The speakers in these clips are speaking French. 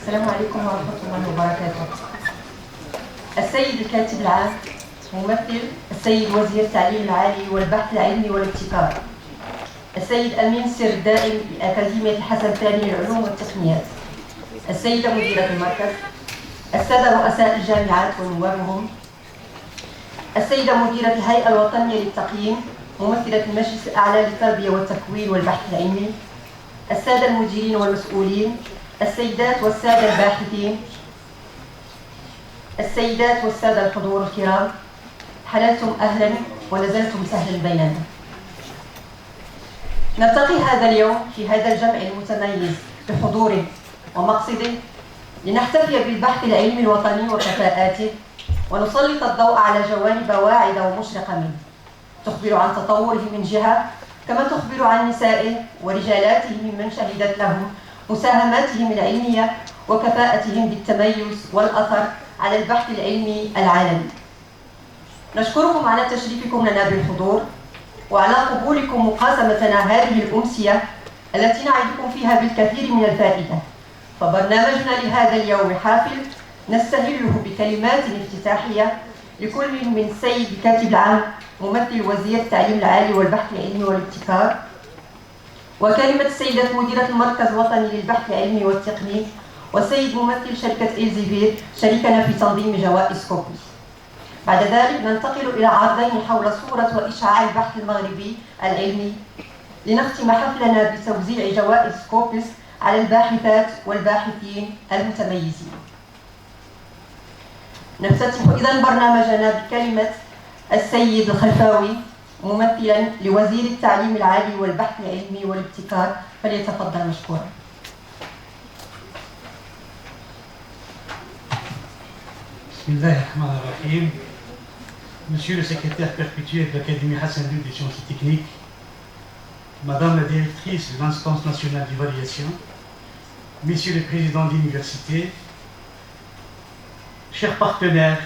السلام عليكم ورحمة الله وبركاته. السيد الكاتب العام، ممثل السيد وزير التعليم العالي والبحث العلمي والابتكار، السيد أمين السر الدائم لأكاديمية الحسن الثاني للعلوم والتقنيات، السيدة مديرة المركز، السادة رؤساء الجامعات ونوابهم، السيدة مديرة الهيئة الوطنية للتقييم ممثلة المجلس الأعلى للتربية والتكوين والبحث العلمي، السادة المديرين والمسؤولين، السيدات والسادة الباحثين، السيدات والسادة الحضور الكرام، حللتم أهلا ونزلتم سهلا بيننا. نلتقي هذا اليوم في هذا الجمع المتميز بحضور ومقصد لنحتفي بالبحث العلمي الوطني وكفاءاته ونسلط الضوء على جوانب واعدة ومشرقة منه تخبر عن تطوره من جهة، كما تخبر عن نسائه ورجالاته ممن شهدت لهم مساهماتهم العلمية وكفاءتهم بالتميز والأثر على البحث العلمي العالمي. نشكركم على تشريفكم لنا بالحضور وعلى قبولكم مقاسمتنا هذه الأمسية التي نعدكم فيها بالكثير من الفائدة. فبرنامجنا لهذا اليوم حافل نستهله بكلمات افتتاحية لكل من السيد الكاتب العام ممثل وزير التعليم العالي والبحث العلمي والابتكار، وكلمة السيدة مديرة المركز الوطني للبحث العلمي والتقني، والسيد ممثل شركة إلزيفير شريكنا في تنظيم جوائز كوبيس. بعد ذلك ننتقل إلى عرضين حول صورة وإشعاع البحث المغربي العلمي، لنختم حفلنا بتوزيع جوائز كوبيس على الباحثات والباحثين المتميزين. نفتتح إذن برنامجنا بكلمة السيد الخلفاوي ممثلا لوزير التعليم العالي والبحث العلمي والابتكار، فليتفضل مشكورا. بسم الله الرحمن الرحيم. Monsieur le secrétaire perpétuel de l'Académie Hassan II des sciences et techniques, Madame la directrice de l'instance nationale d'évaluation, Messieurs les présidents d'université, chers partenaires,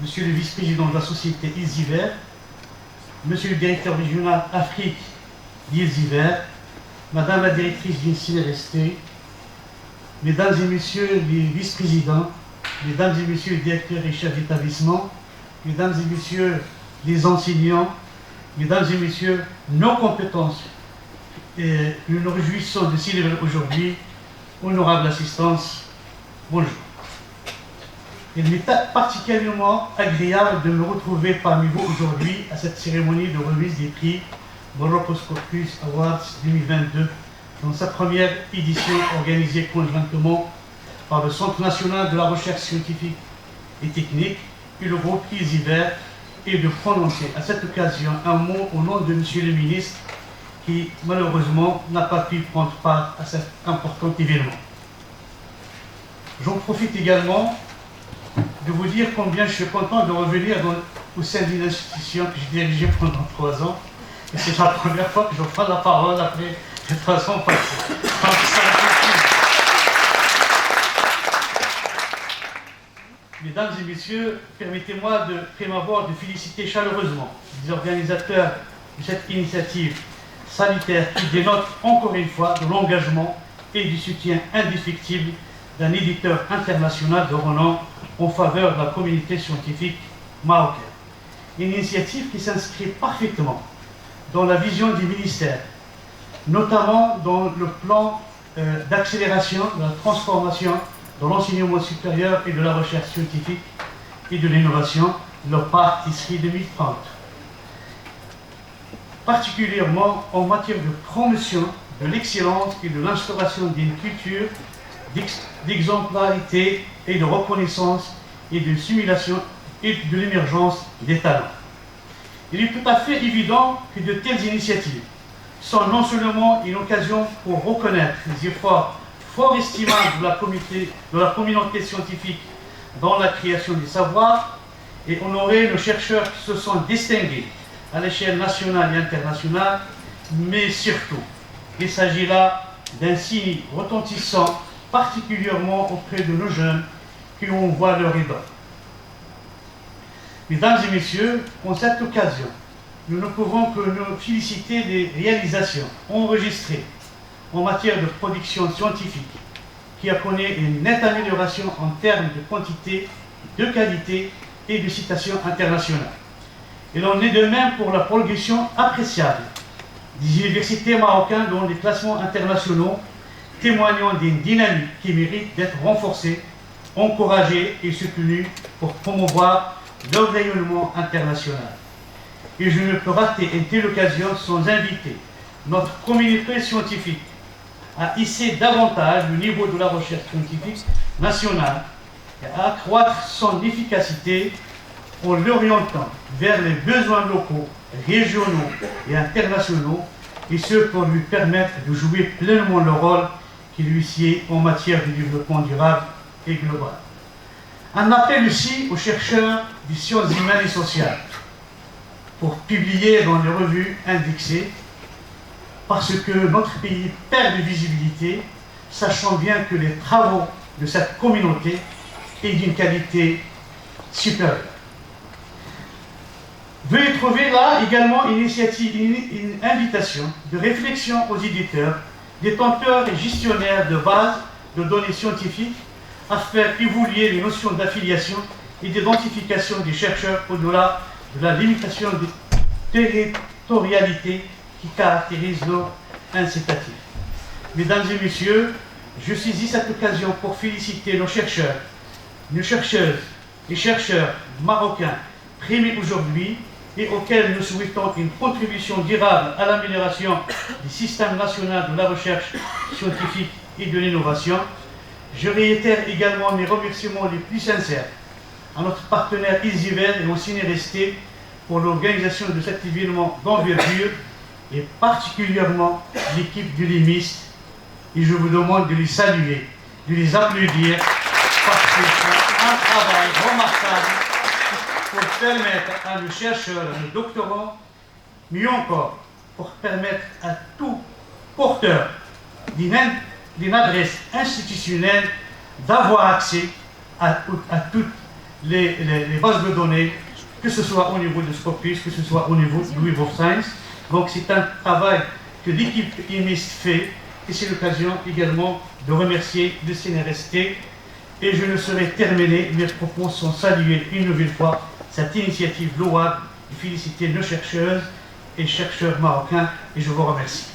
Monsieur le vice-président de la société Ilziver, Monsieur le directeur régional Afrique d'Ilziver, Madame la directrice d'INSIRST, Mesdames et Messieurs les vice-présidents, Mesdames et Messieurs les directeurs et chefs d'établissement, Mesdames et Messieurs les enseignants, Mesdames et Messieurs nos compétences, et nous nous réjouissons de célébrer aujourd'hui, honorable assistance, bonjour. Il m'est particulièrement agréable de me retrouver parmi vous aujourd'hui à cette cérémonie de remise des prix Morocco Scopus Awards 2022, dans sa première édition organisée conjointement par le Centre national de la recherche scientifique et technique et le groupe Ilziver, et de prononcer à cette occasion un mot au nom de Monsieur le ministre qui malheureusement n'a pas pu prendre part à cet important événement. J'en profite également de vous dire combien je suis content de revenir au sein d'une institution que j'ai dirigée pendant 3 ans. Et c'est la première fois que je prends la parole après 3 ans passés. Mesdames et messieurs, permettez-moi de prime abord de féliciter chaleureusement les organisateurs de cette initiative sanitaire qui dénote encore une fois de l'engagement et du soutien indéfectible d'un éditeur international de renom en faveur de la communauté scientifique marocaine. Une initiative qui s'inscrit parfaitement dans la vision du ministère, notamment dans le plan d'accélération de la transformation de l'enseignement supérieur et de la recherche scientifique et de l'innovation, le PARC ISRI 2030. Particulièrement en matière de promotion de l'excellence et de l'instauration d'une culture d'exemplarité et de reconnaissance et de simulation et de l'émergence des talents. Il est tout à fait évident que de telles initiatives sont non seulement une occasion pour reconnaître les efforts fort estimables de la communauté scientifique dans la création des savoirs et honorer nos chercheurs qui se sont distingués à l'échelle nationale et internationale, mais surtout, il s'agit là d'un signe retentissant particulièrement auprès de nos jeunes qui en voient leur idole. Mesdames et messieurs, en cette occasion, nous ne pouvons que nous féliciter des réalisations enregistrées en matière de production scientifique qui a connu une nette amélioration en termes de quantité, de qualité et de citation internationale. Il en est de même pour la progression appréciable des universités marocaines dans les classements internationaux, témoignant d'une dynamique qui mérite d'être renforcée, encouragée et soutenue pour promouvoir leur rayonnement international. Et je ne peux rater une telle occasion sans inviter notre communauté scientifique à hisser davantage le niveau de la recherche scientifique nationale et à accroître son efficacité en l'orientant vers les besoins locaux, régionaux et internationaux, et ce pour lui permettre de jouer pleinement le rôle qui lui sied en matière de développement durable et global. Un appel aussi aux chercheurs des sciences humaines et sociales pour publier dans les revues indexées, parce que notre pays perd de visibilité, sachant bien que les travaux de cette communauté sont d'une qualité supérieure. Veuillez trouver là également une invitation de réflexion aux éditeurs, détenteurs et gestionnaires de bases de données scientifiques à faire évoluer les notions d'affiliation et d'identification des chercheurs au-delà de la limitation de territorialité qui caractérise nos incitatifs. Mesdames et messieurs, je saisis cette occasion pour féliciter nos chercheurs, nos chercheuses et chercheurs marocains primés aujourd'hui et auxquels nous souhaitons une contribution durable à l'amélioration du système national de la recherche scientifique et de l'innovation. Je réitère également mes remerciements les plus sincères à notre partenaire ISIVER et au CNRST pour l'organisation de cet événement d'envergure et particulièrement l'équipe du LIMIST. Et je vous demande de les saluer, de les applaudir parce qu'ils font un travail remarquable pour permettre à nos chercheurs, à nos doctorants, mieux encore, pour permettre à tout porteur d'une adresse institutionnelle d'avoir accès à toutes les bases de données, que ce soit au niveau de Scopus, que ce soit au niveau de Web of Science. Donc c'est un travail que l'équipe IMIST fait, et c'est l'occasion également de remercier le CNRST. Et je ne saurais terminer mes propos sans saluer une nouvelle fois cette initiative louable et féliciter nos chercheuses et chercheurs marocains, et je vous remercie.